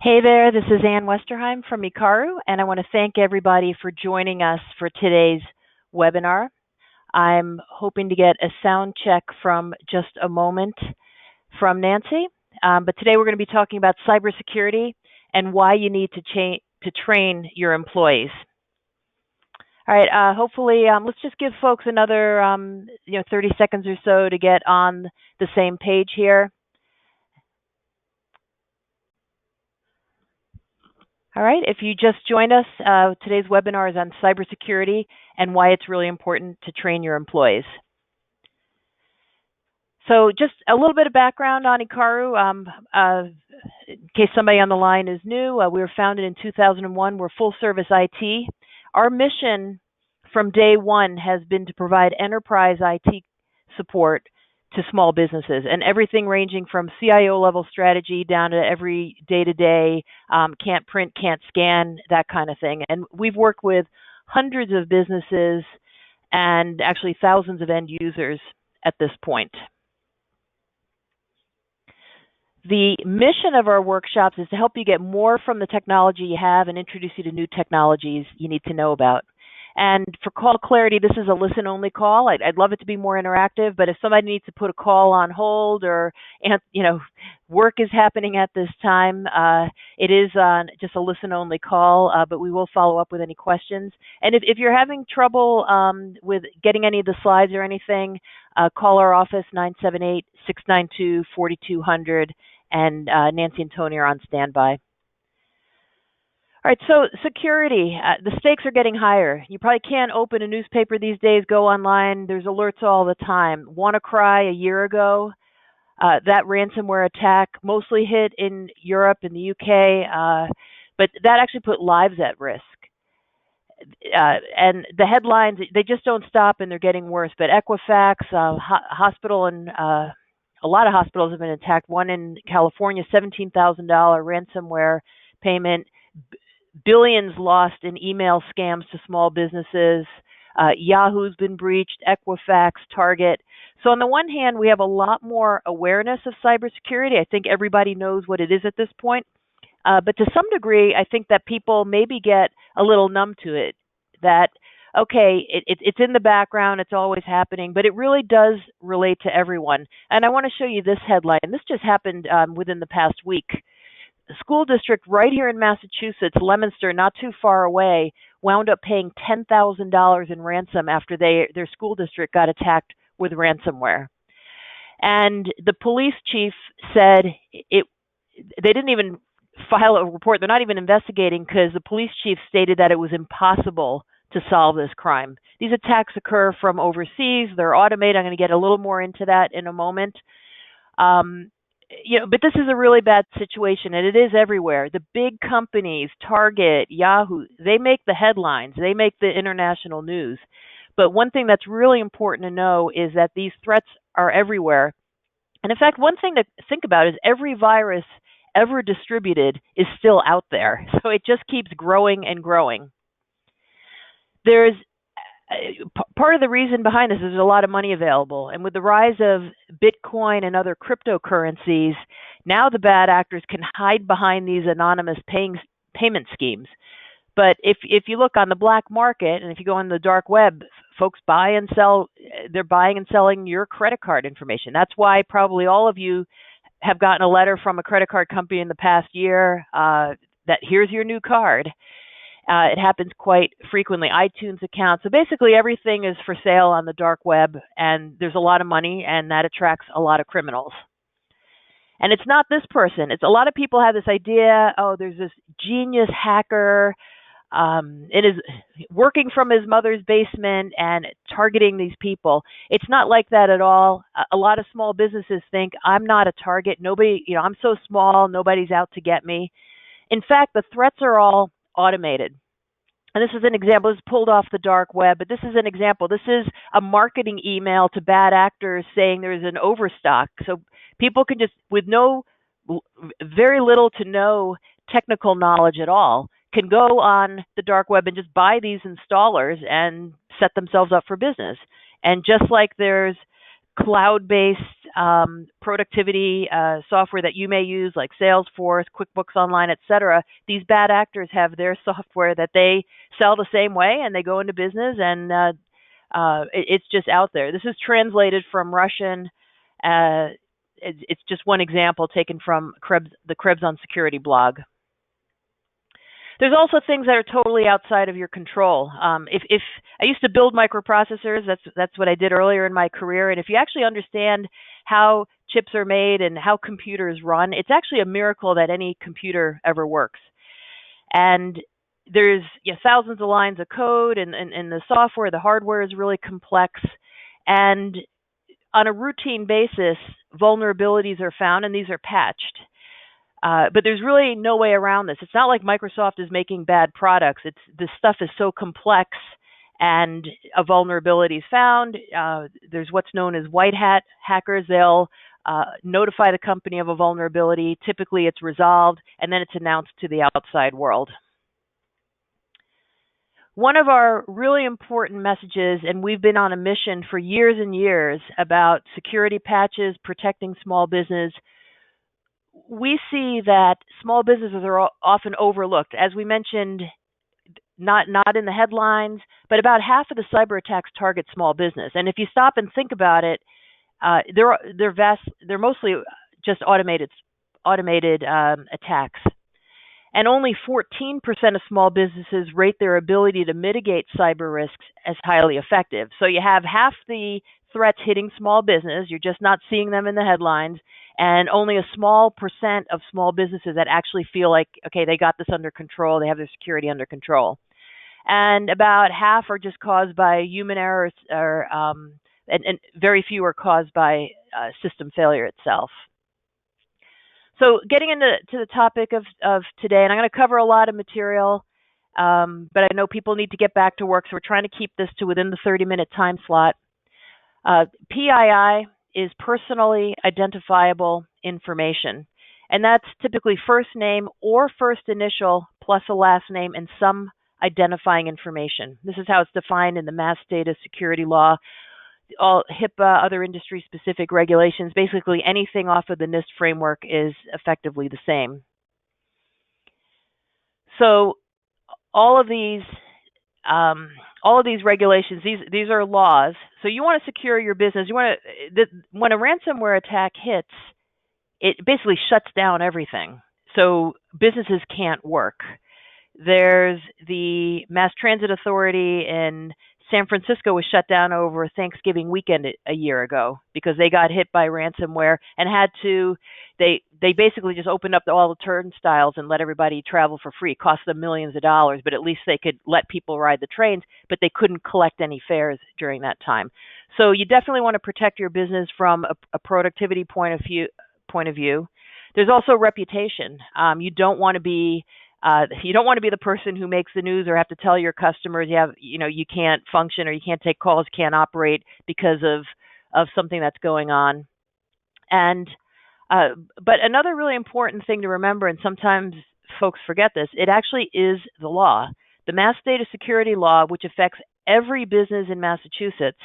Hey there, this is Ann Westerheim from Ikaru, and I want to thank everybody for joining us for today's webinar. I'm hoping to get a sound check from just a moment from Nancy, but today we're going to be talking about cybersecurity and why you need to train your employees. All right, hopefully, let's just give folks another 30 seconds or so to get on the same page here. All right, if you just joined us, today's webinar is on cybersecurity and why it's really important to train your employees. So just a little bit of background on Ikaru, in case somebody on the line is new. We were founded in 2001. We're full service IT. Our mission from day one has been to provide enterprise IT support to small businesses, and everything ranging from CIO level strategy down to every day-to-day, can't print, can't scan, that kind of thing. And we've worked with hundreds of businesses and actually thousands of end users at this point. The mission of our workshops is to help you get more from the technology you have and introduce you to new technologies you need to know about. And for call clarity, this is a listen-only call. I'd love it to be more interactive, but if somebody needs to put a call on hold or work is happening at this time, it is just a listen-only call, but we will follow up with any questions. And if you're having trouble with getting any of the slides or anything, call our office, 978-692-4200, and Nancy and Tony are on standby. All right, so security, the stakes are getting higher. You probably can't open a newspaper these days, go online. There's alerts all the time. WannaCry a year ago, that ransomware attack mostly hit in Europe and the UK, but that actually put lives at risk. And the headlines, they just don't stop and they're getting worse. But Equifax, hospital and a lot of hospitals have been attacked. One in California, $17,000 ransomware payment. Billions lost in email scams to small businesses. Yahoo's been breached, Equifax, Target. So on the one hand, we have a lot more awareness of cybersecurity. I think everybody knows what it is at this point. But to some degree, I think that people maybe get a little numb to it. That, okay, it's in the background, it's always happening, but it really does relate to everyone. And I want to show you this headline. This just happened within the past week. A school district right here in Massachusetts, Leominster, not too far away, wound up paying $10,000 in ransom after their school district got attacked with ransomware. And the police chief said they didn't even file a report. They're not even investigating because the police chief stated that it was impossible to solve this crime. These attacks occur from overseas. They're automated. I'm going to get a little more into that in a moment. But this is a really bad situation, and it is everywhere. The big companies, Target, Yahoo, they make the headlines. They make the international news. But one thing that's really important to know is that these threats are everywhere. And in fact, one thing to think about is every virus ever distributed is still out there. So it just keeps growing and growing. There's part of the reason behind this is there's a lot of money available. And with the rise of Bitcoin and other cryptocurrencies, now the bad actors can hide behind these anonymous payment schemes. But if you look on the black market and if you go on the dark web, folks buy and sell, they're buying and selling your credit card information. That's why probably all of you have gotten a letter from a credit card company in the past year that here's your new card. It happens quite frequently. iTunes accounts. So basically everything is for sale on the dark web, and there's a lot of money, and that attracts a lot of criminals. And it's not this person. It's a lot of people have this idea, oh, there's this genius hacker it is working from his mother's basement and targeting these people. It's not like that at all. A lot of small businesses think, I'm not a target. Nobody, I'm so small, nobody's out to get me. In fact, the threats are all automated. And this is an example. This is pulled off the dark web, but this is an example. This is a marketing email to bad actors saying there's an overstock. So people can just, with very little to no technical knowledge at all, can go on the dark web and just buy these installers and set themselves up for business. And just like there's cloud-based productivity software that you may use, like Salesforce, QuickBooks Online, etc. These bad actors have their software that they sell the same way, and they go into business, and it's just out there. This is translated from Russian. It's just one example taken from the Krebs on Security blog. There's also things that are totally outside of your control. If I used to build microprocessors, that's what I did earlier in my career. And if you actually understand how chips are made and how computers run, it's actually a miracle that any computer ever works. And there's thousands of lines of code, and the software, the hardware is really complex. And on a routine basis, vulnerabilities are found, and these are patched. But there's really no way around this. It's not like Microsoft is making bad products. This stuff is so complex, and a vulnerability is found. There's what's known as white hat hackers. They'll notify the company of a vulnerability. Typically, it's resolved, and then it's announced to the outside world. One of our really important messages, and we've been on a mission for years and years about security patches, protecting small business. We see that small businesses are often overlooked. As we mentioned, not in the headlines, but about half of the cyber attacks target small business. And if you stop and think about it, they're mostly just automated attacks. And only 14% of small businesses rate their ability to mitigate cyber risks as highly effective. So you have half the threats hitting small business. You're just not seeing them in the headlines. And only a small percent of small businesses that actually feel like, okay, they got this under control, they have their security under control. And about half are just caused by human errors, and very few are caused by system failure itself. So getting into the topic of today, and I'm going to cover a lot of material, but I know people need to get back to work, so we're trying to keep this to within the 30-minute time slot. PII is personally identifiable information, and that's typically first name or first initial plus a last name and some identifying information. This is how it's defined in the Mass Data Security Law. All HIPAA, other industry-specific regulations, basically anything off of the NIST framework is effectively the same. So all of these regulations, these are laws. So you want to secure your business. When a ransomware attack hits, it basically shuts down everything. So businesses can't work. There's the Mass Transit Authority in San Francisco was shut down over Thanksgiving weekend a year ago because they got hit by ransomware and they basically just opened up all the turnstiles and let everybody travel for free. It cost them millions of dollars, but at least they could let people ride the trains, but they couldn't collect any fares during that time. So you definitely want to protect your business from a productivity point of view. There's also reputation. You don't want to be the person who makes the news or have to tell your customers you can't function or you can't take calls, can't operate because of something that's going on. And but another really important thing to remember, and sometimes folks forget this, it actually is the law. The Mass Data Security Law, which affects every business in Massachusetts,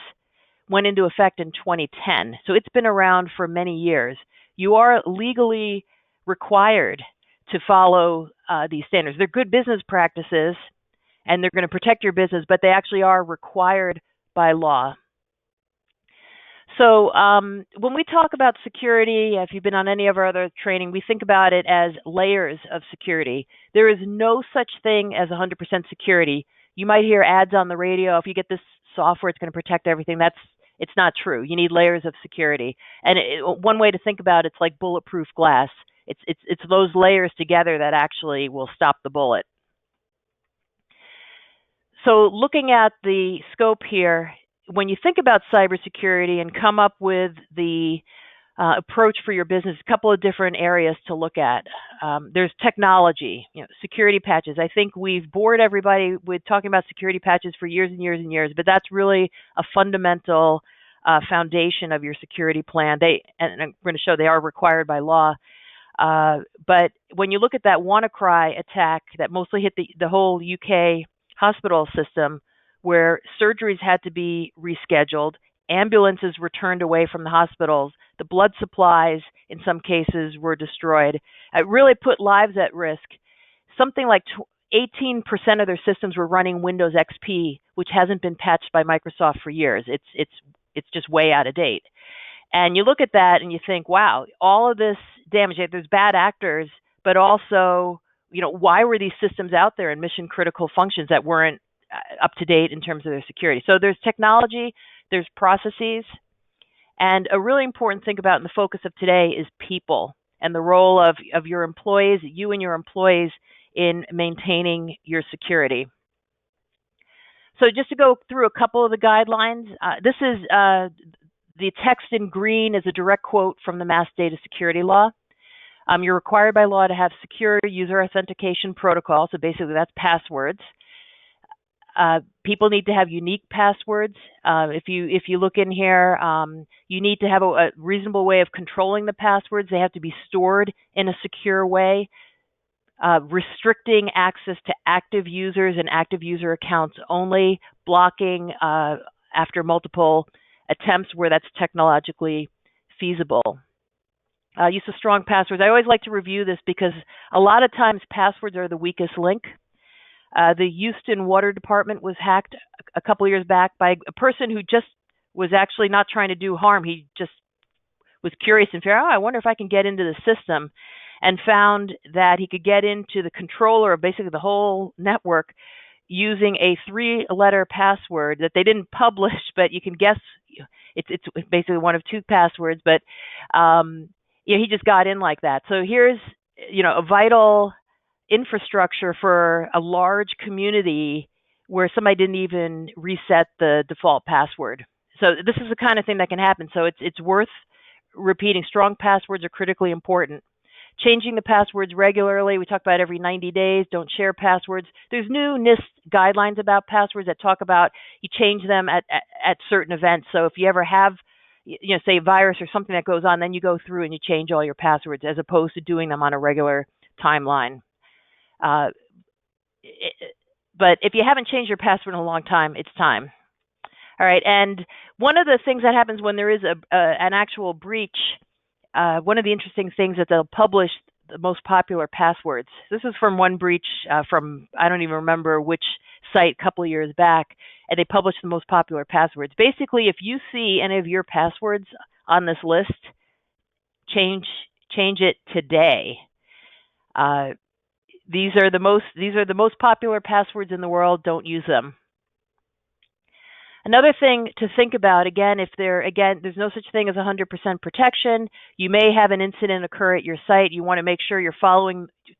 went into effect in 2010. So it's been around for many years. You are legally required to follow these standards. They're good business practices, and they're going to protect your business, but they actually are required by law. So when we talk about security, if you've been on any of our other training, we think about it as layers of security. There is no such thing as 100% security. You might hear ads on the radio, if you get this software, it's going to protect everything. It's not true. You need layers of security. And one way to think about it's like bulletproof glass. It's those layers together that actually will stop the bullet. So looking at the scope here, when you think about cybersecurity and come up with the approach for your business, a couple of different areas to look at. There's technology, security patches. I think we've bored everybody with talking about security patches for years and years and years, but that's really a fundamental foundation of your security plan. And I'm going to show they are required by law. But when you look at that WannaCry attack that mostly hit the whole UK hospital system, where surgeries had to be rescheduled, ambulances were turned away from the hospitals The blood supplies, in some cases, were destroyed. It really put lives at risk. Something like 18% of their systems were running Windows XP, which hasn't been patched by Microsoft for years. It's just way out of date. And you look at that and you think, wow, all of this damage, there's bad actors, but also, why were these systems out there in mission critical functions that weren't up to date in terms of their security? So there's technology, there's processes, and a really important thing about in the focus of today is people and the role of your employees, you and your employees, in maintaining your security. So just to go through a couple of the guidelines, this is the text in green is a direct quote from the Mass Data Security Law. You're required by law to have secure user authentication protocol, so basically that's passwords. People need to have unique passwords. If you look in here, you need to have a reasonable way of controlling the passwords. They have to be stored in a secure way. Restricting access to active users and active user accounts only, blocking after multiple attempts where that's technologically feasible. Use of strong passwords. I always like to review this because a lot of times passwords are the weakest link. The Houston Water Department was hacked a couple of years back by a person who just was actually not trying to do harm. He just was curious and figured, I wonder if I can get into the system, and found that he could get into the controller of basically the whole network using a 3-letter password that they didn't publish, but you can guess it's basically one of 2 passwords. But he just got in like that. So here's a vital infrastructure for a large community where somebody didn't even reset the default password. So this is the kind of thing that can happen. So it's worth repeating. Strong passwords are critically important. Changing the passwords regularly. We talk about every 90 days. Don't share passwords. There's new NIST guidelines about passwords that talk about you change them at certain events. So if you ever have, say a virus or something that goes on, then you go through and you change all your passwords as opposed to doing them on a regular timeline. But if you haven't changed your password in a long time, it's time. All right. And one of the things that happens when there is an actual breach, one of the interesting things that they'll publish the most popular passwords. This is from one breach from, I don't even remember which site, a couple of years back, and they published the most popular passwords. Basically, if you see any of your passwords on this list, change it today. These are the most popular passwords in the world. Don't use them. Another thing to think about, there's no such thing as 100% protection. You may have an incident occur at your site. You want to make sure you're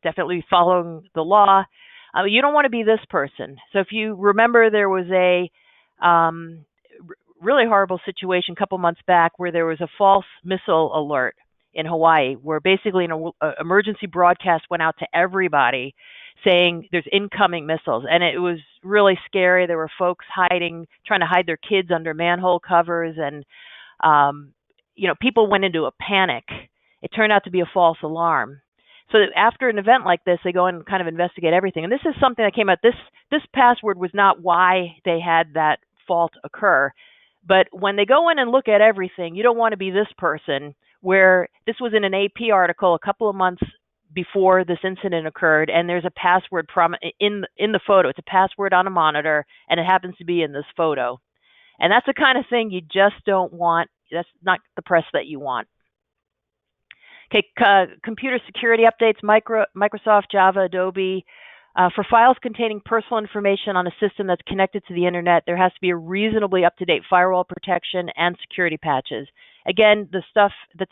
definitely following the law. You don't want to be this person. So if you remember, there was a really horrible situation a couple months back where there was a false missile alert in Hawaii, where basically an emergency broadcast went out to everybody saying there's incoming missiles. And it was really scary. There were folks trying to hide their kids under manhole covers. And, people went into a panic. It turned out to be a false alarm. So after an event like this, they go and kind of investigate everything. And this is something that came out. This password was not why they had that fault occur. But when they go in and look at everything, you don't want to be this person, where this was in an AP article a couple of months before this incident occurred, and there's a password in the photo. It's a password on a monitor, and it happens to be in this photo. And that's the kind of thing you just don't want. That's not the press that you want. Okay, computer security updates, Microsoft, Java, Adobe. For files containing personal information on a system that's connected to the internet, there has to be a reasonably up-to-date firewall protection and security patches. Again, the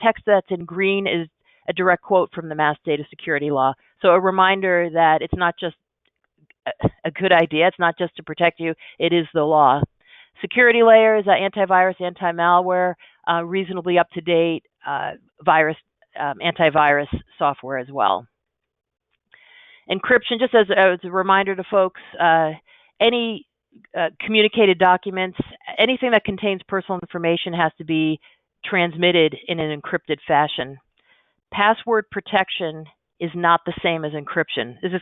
text that's in green is a direct quote from the Mass Data Security Law. So a reminder that it's not just a good idea. It's not just to protect you. It is the law. Security layers, antivirus, anti-malware, reasonably up-to-date antivirus software as well. Encryption, just as a reminder to folks, any communicated documents, anything that contains personal information has to be transmitted in an encrypted fashion. Password protection is not the same as encryption. This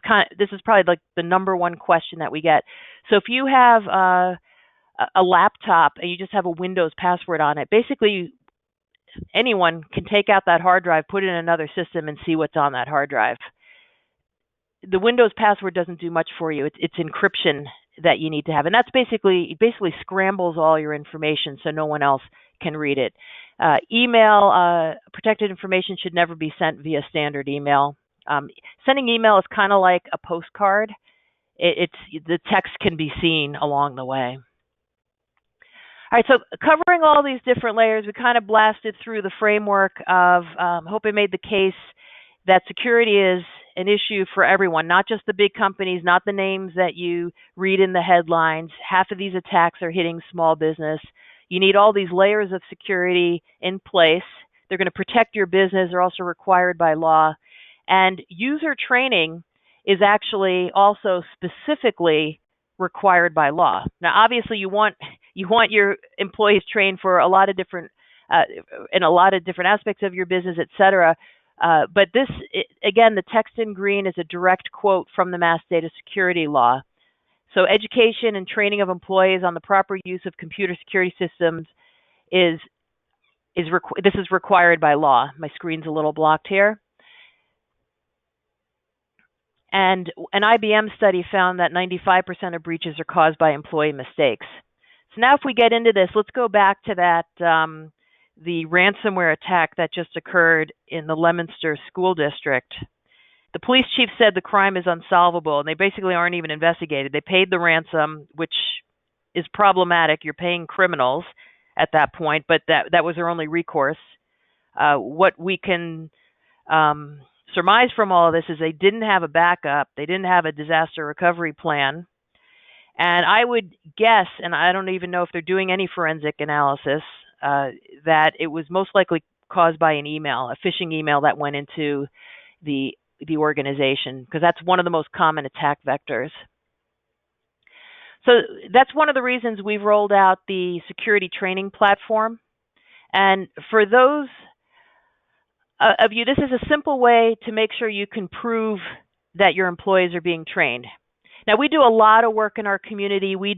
is probably like the number one question that we get. So if you have a laptop and you just have a Windows password on it, basically anyone can take out that hard drive, put it in another system, and see what's on that hard drive. The Windows password doesn't do much for you. It's encryption that you need to have, and that's basically scrambles all your information so no one else can read it. Email, protected information should never be sent via standard email. Sending email is kind of like a postcard. The text can be seen along the way. All right, so covering all these different layers, we kind of blasted through the framework of, hope I made the case that security is an issue for everyone, not just the big companies, not the names that you read in the headlines. Half of these attacks are hitting small business. You need all these layers of security in place. They're going to protect your business. They're also required by law. And user training is actually also specifically required by law. Now, obviously, you want your employees trained for a lot of different in a lot of different aspects of your business, et cetera. But this, again, the text in green is a direct quote from the Mass Data Security Law. So education and training of employees on the proper use of computer security systems this is required by law. My screen's a little blocked here. And an IBM study found that 95% of breaches are caused by employee mistakes. So now if we get into this, let's go back to that the ransomware attack that just occurred in the Leominster School District. The police chief said the crime is unsolvable, and they basically aren't even investigated. They paid the ransom, which is problematic. You're paying criminals at that point, but that was their only recourse. What we can surmise from all of this is they didn't have a backup. They didn't have a disaster recovery plan. And I would guess, and I don't even know if they're doing any forensic analysis, that it was most likely caused by an email, a phishing email that went into the organization, because that's one of the most common attack vectors. So that's one of the reasons we've rolled out the security training platform. And for those of you, this is a simple way to make sure you can prove that your employees are being trained. Now, we do a lot of work in our community. We've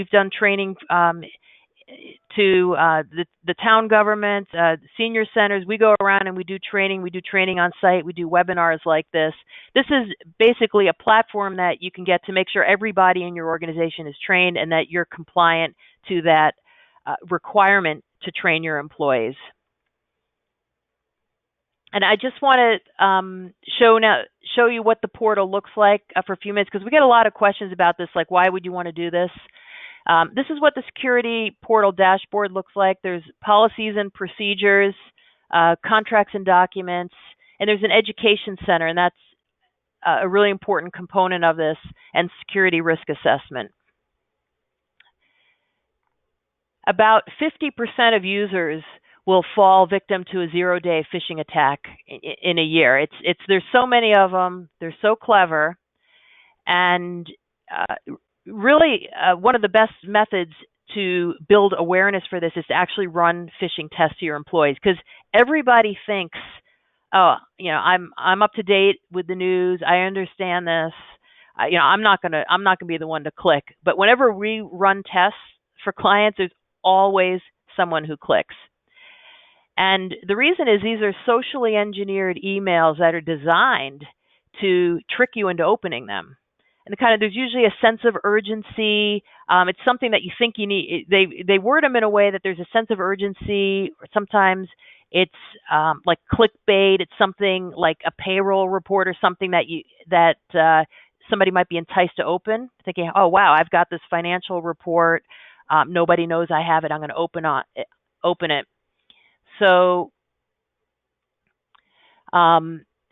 done training to the town government, senior centers. We go around and we do training. We do training on site. We do webinars like this. This is basically a platform that you can get to make sure everybody in your organization is trained and that you're compliant to that requirement to train your employees. And I just want to show you what the portal looks like for a few minutes, because we get a lot of questions about this, like why would you want to do this? This is what the security portal dashboard looks like. There's policies and procedures, contracts and documents, and there's an education center, and that's a really important component of this, and security risk assessment. About 50% of users will fall victim to a zero-day phishing attack in a year. There's so many of them. They're so clever, and really, one of the best methods to build awareness for this is to actually run phishing tests to your employees, because everybody thinks, oh, I'm up to date with the news. I understand this. I'm not gonna be the one to click. But whenever we run tests for clients, there's always someone who clicks. And the reason is these are socially engineered emails that are designed to trick you into opening them. And there's usually a sense of urgency. It's something that you think you need. They word them in a way that there's a sense of urgency. Or sometimes it's like clickbait. It's something like a payroll report or something that somebody might be enticed to open, thinking, oh wow, I've got this financial report. Nobody knows I have it. I'm going to open it. So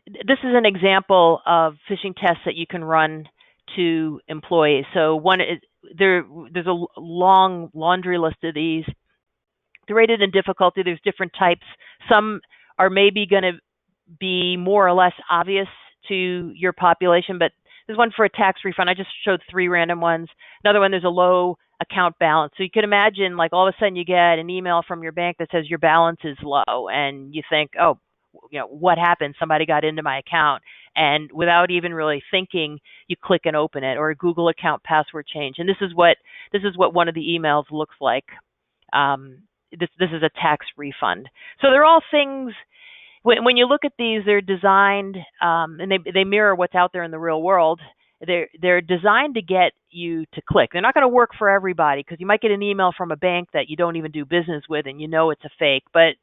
this is an example of phishing tests that you can run to employees. So one is there's a long laundry list of these. They're rated in difficulty. There's different types. Some are maybe going to be more or less obvious to your population, but there's one for a tax refund. I just showed 3 random ones. Another one, there's a low account balance. So you can imagine, like, all of a sudden you get an email from your bank that says your balance is low, and you think, oh, what happened? Somebody got into my account. And without even really thinking, you click and open it, or a Google account password change. And this is what one of the emails looks like. this is a tax refund. So they're all things. When you look at these, they're designed, and they mirror what's out there in the real world. They're designed to get you to click. They're not going to work for everybody, because you might get an email from a bank that you don't even do business with, and you know it's a fake. But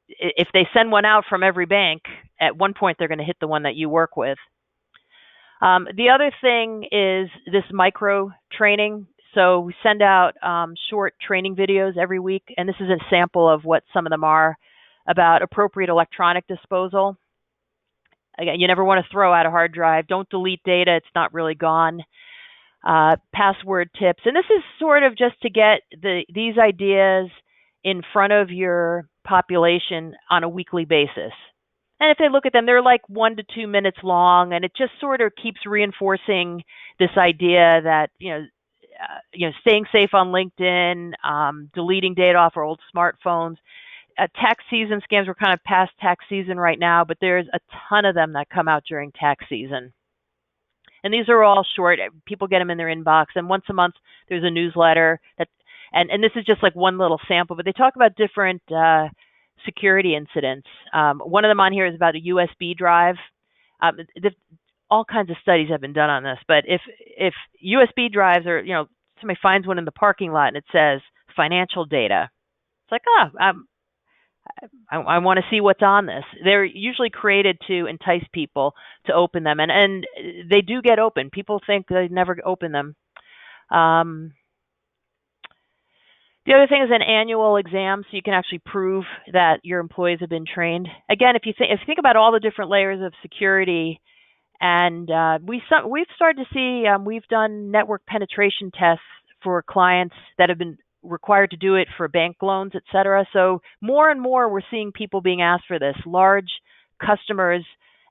if they send one out from every bank, at one point they're going to hit the one that you work with. The other thing is this micro training. So we send out short training videos every week, and this is a sample of what some of them are, about appropriate electronic disposal. Again, you never want to throw out a hard drive. Don't delete data. It's not really gone. Password tips. And this is sort of just to get these ideas in front of your population on a weekly basis. And if they look at them, they're like 1 to 2 minutes long, and it just sort of keeps reinforcing this idea that, staying safe on LinkedIn, deleting data off our old smartphones. Tax season scams, we're kind of past tax season right now, but there's a ton of them that come out during tax season. And these are all short. People get them in their inbox, and once a month there's a newsletter and this is just like one little sample, but they talk about different security incidents. One of them on here is about a USB drive. All kinds of studies have been done on this, but if USB drives are, somebody finds one in the parking lot and it says financial data, it's like, I want to see what's on this. They're usually created to entice people to open them, and they do get open. People think they never open them. The other thing is an annual exam, so you can actually prove that your employees have been trained. Again, if you think about all the different layers of security, and we've started to see, we've done network penetration tests for clients that have been required to do it for bank loans, et cetera. So more and more we're seeing people being asked for this. Large customers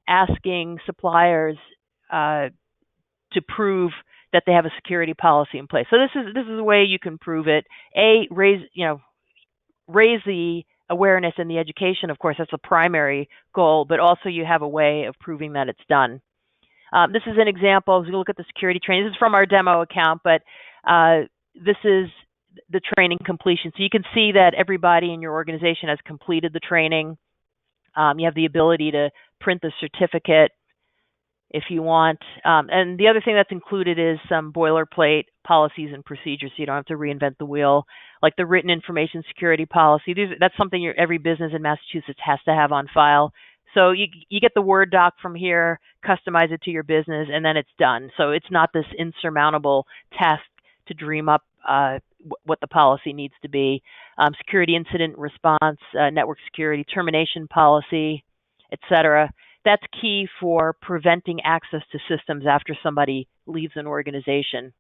asking suppliers to prove that they have a security policy in place. So this is a way you can prove it. Raise the awareness and the education. Of course, that's the primary goal, but also you have a way of proving that it's done. This is an example. As we look at the security training, this is from our demo account, but this is the training completion. So you can see that everybody in your organization has completed the training. You have the ability to print the certificate if you want. And the other thing that's included is some boilerplate policies and procedures, so you don't have to reinvent the wheel, like the written information security policy. That's something every business in Massachusetts has to have on file. So you get the Word doc from here, customize it to your business, and then it's done. So it's not this insurmountable task to dream up what the policy needs to be. Security incident response, network security, termination policy, et cetera. That's key for preventing access to systems after somebody leaves an organization.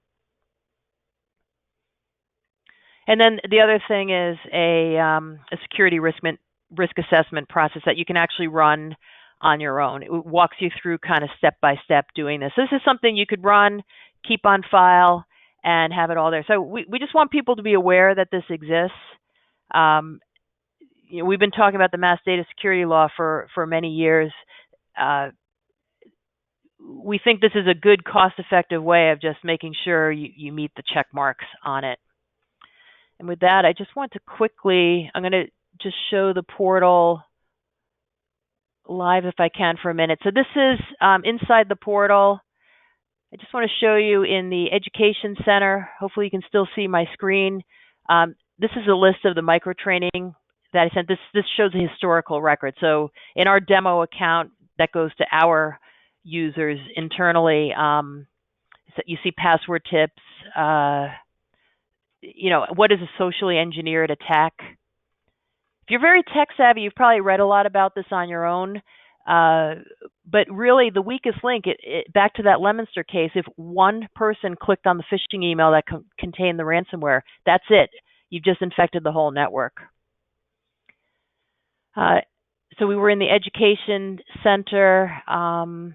And then the other thing is a security risk assessment process that you can actually run on your own. It walks you through kind of step-by-step doing this. This is something you could run, keep on file, and have it all there. So we just want people to be aware that this exists. We've been talking about the Mass Data Security Law for many years. We think this is a good, cost-effective way of just making sure you meet the check marks on it. And with that, I just want to quickly, I'm going to just show the portal live if I can for a minute. So this is inside the portal. I just want to show you in the Education Center. Hopefully you can still see my screen. This is a list of the microtraining that I sent. This shows a historical record. So in our demo account, that goes to our users internally. So you see password tips. What is a socially engineered attack? If you're very tech savvy, you've probably read a lot about this on your own. But really, the weakest link, back to that Leominster case, if one person clicked on the phishing email that contained the ransomware, that's it. You've just infected the whole network. So we were in the Education Center. The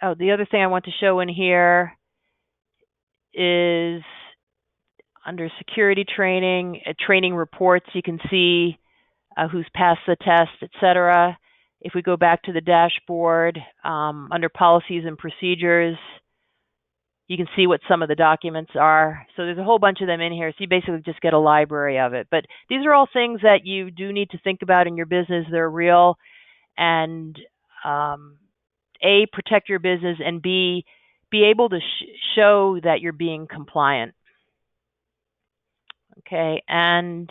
other thing I want to show in here is under security training, training reports. You can see who's passed the test, et cetera. If we go back to the dashboard, under policies and procedures, You can see what some of the documents are. So there's a whole bunch of them in here. So you basically just get a library of it. But these are all things that you do need to think about in your business. They're real, and A, protect your business, and B, be able to show that you're being compliant. Okay, and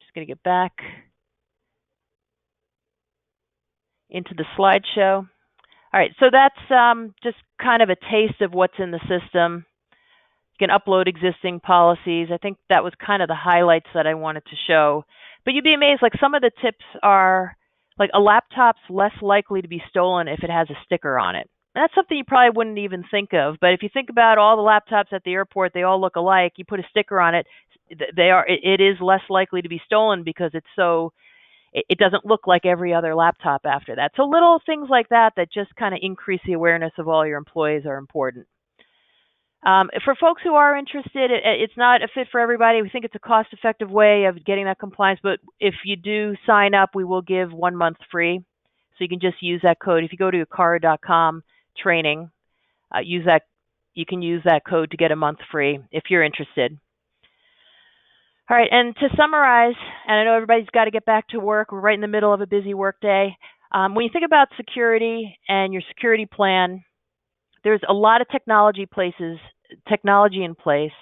just going to get back into the slideshow. All right, so that's just kind of a taste of what's in the system. You can upload existing policies. I think that was kind of the highlights that I wanted to show. But you'd be amazed, like some of the tips are, like a laptop's less likely to be stolen if it has a sticker on it. And that's something you probably wouldn't even think of. But if you think about all the laptops at the airport, they all look alike. You put a sticker on it, it is less likely to be stolen because it doesn't look like every other laptop after that. So little things like that just kind of increase the awareness of all your employees are important. For folks who are interested, it's not a fit for everybody. We think it's a cost-effective way of getting that compliance, but if you do sign up, we will give 1 month free. So you can just use that code. If you go to Akara.com training, you can use that code to get a month free if you're interested. All right, and to summarize, and I know everybody's got to get back to work. We're right in the middle of a busy work day. When you think about security and your security plan, there's a lot of technology in place.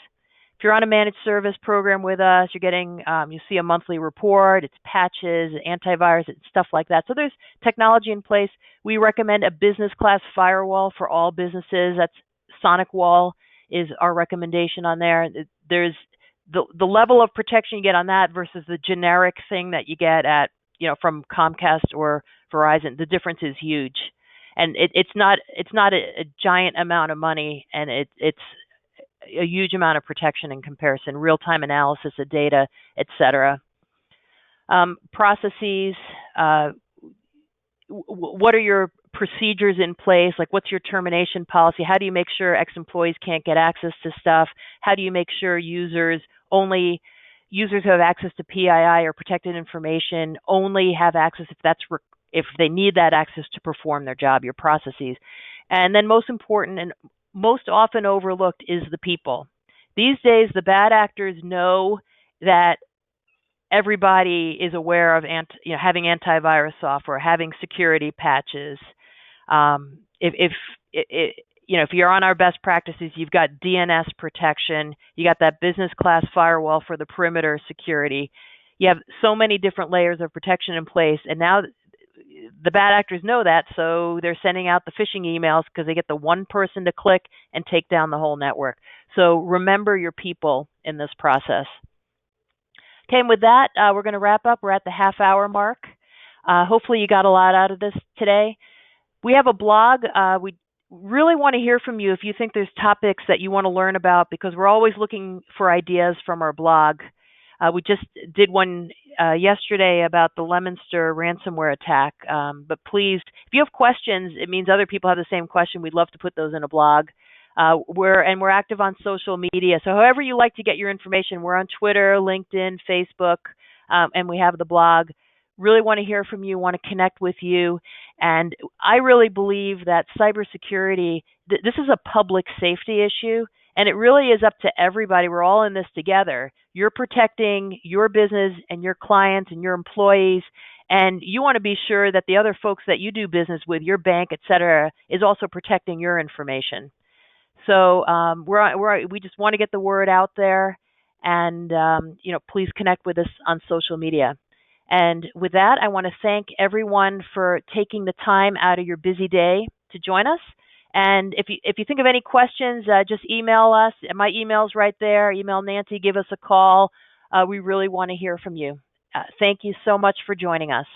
If you're on a managed service program with us, you're getting, you see a monthly report, it's patches, antivirus, and stuff like that. So there's technology in place. We recommend a business class firewall for all businesses. That's SonicWall is our recommendation on there. There's the level of protection you get on that versus the generic thing that you get at, from Comcast or Verizon. The difference is huge. And it's not a giant amount of money, and it's a huge amount of protection in comparison, real-time analysis of data, etc. Processes, what are your procedures in place? Like, what's your termination policy? How do you make sure ex-employees can't get access to stuff? How do you make sure users who have access to PII or protected information only have access if they need that access to perform their job, your processes. And then most important and most often overlooked is the people. These days, the bad actors know that everybody is aware of having antivirus software, having security patches. If you're on our best practices, you've got DNS protection, you got that business class firewall for the perimeter security. You have so many different layers of protection in place, and now the bad actors know that, so they're sending out the phishing emails because they get the one person to click and take down the whole network. So remember your people in this process. Okay, and with that, we're going to wrap up. We're at the half-hour mark. Hopefully you got a lot out of this today. We have a blog. We really want to hear from you if you think there's topics that you want to learn about, because we're always looking for ideas from our blog. We just did one yesterday about the Leominster ransomware attack. But please, if you have questions, it means other people have the same question. We'd love to put those in a blog. We're active on social media. So however you like to get your information, we're on Twitter, LinkedIn, Facebook, and we have the blog. Really want to hear from you, want to connect with you. And I really believe that cybersecurity, this is a public safety issue. And it really is up to everybody. We're all in this together. You're protecting your business and your clients and your employees, and you want to be sure that the other folks that you do business with, your bank, et cetera, is also protecting your information. So we just want to get the word out there, and please connect with us on social media. And with that, I want to thank everyone for taking the time out of your busy day to join us. And if you think of any questions, just email us. My email's right there. Email Nancy, give us a call. We really want to hear from you. Thank you so much for joining us.